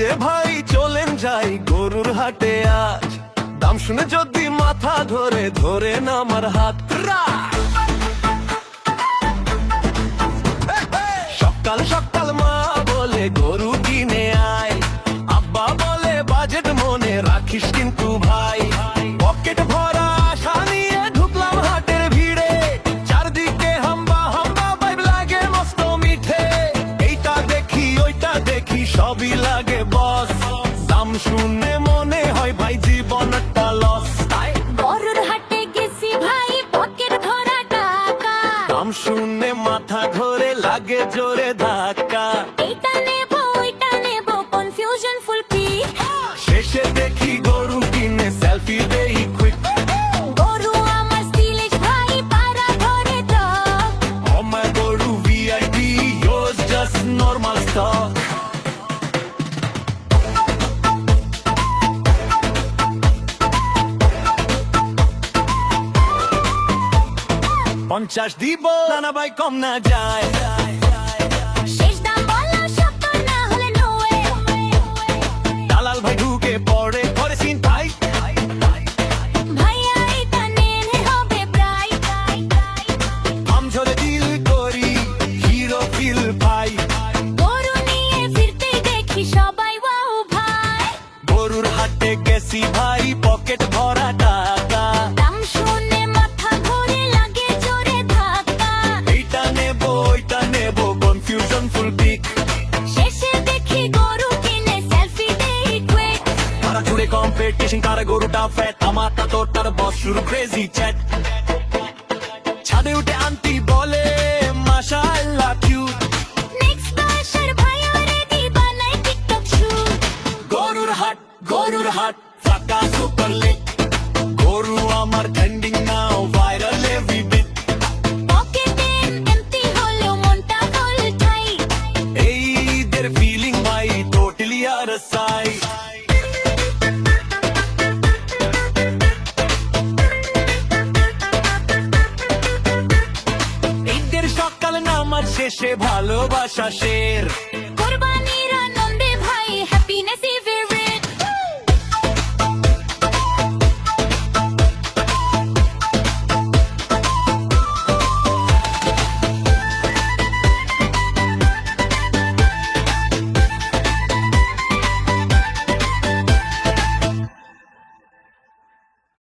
যে ভাই চলেন যাই গরুর হাটে আজ, দাম শুনে যদি মাথা ধরে ধরে না আমার হাত। সকাল সকাল মা বলে গরু কিনে আয়, আব্বা বলে বাজেট মনে রাখিস কিন্তু ভাই। পকেট ভরা আশা নিয়ে ঢুকলাম হাটের ভিড়ে, চারদিকে হাম্বা হাম্বা ভাইব লাগে মস্ত মিঠে। এইটা দেখি ওইটা দেখি সবই লাগে বস, দাম শুনে মনে হয় ভাই জীবনটা লস। গরুর হাটে গেছি ভাই পকেট ভরা টাকা, দাম শুনে মাথা ধরে লাগে জোরে ধাক্কা। এইটা নেব ওইটা নেব কনফিউশন ফুল পিক। শেষে দেখি গরু কিনে সেলফি দেই কুইক। গরু আমার স্টাইলিশ ভাই পাড়া ধরে টক। আমার গরু VIP, yours just normal stock. পঞ্চাশ দিব না ভাই কম না যায়, শেষ দাম বলো সত্তর না হলে নো ওয়ে। দালাল ভাই ঢুকে পড়ে পরে চিন্তাই। ভাইয়া এটা নেনে হবে প্রায়। আম ঝরে দিল করি হিরো ফিল পাই। গরু নিয়ে ফিরতেই দেখি সবাই ওয়াও ভাই। গরুর হাটে গেছি ভাই পকেট ভরা টাকা, দাম শুনে মাথা ঘুরে লাগে জোরে ধাক্কা। এইটা নেব ওইটা নেব কনফিউশন ফুল পিক। শেষে দেখি গরু কিনে সেলফি দেই কুইক। তারা জুড়ে কম্পিটিশন কারে গরুটা ফ্যাট, আমারটা তোরটার বস শুরু ক্রেজি চ্যাট। ছাদে উঠে আন্টি বলে মাশাআল্লাহ কিউট, নেক্সট বাসার ভাইয়া রেডি বানাই টিকটক শুট। গরুর হাট ফাঁকা সুপার লিট। গরু আমার trending now viral every beat. পকেটে এমটি হলেও মনটা ফুল টাইট। এই ঈদের ফিলিং ভাই টোটালি আর সাই। ঈদের সকাল নামাজ শেষে ভালোবাসা শের,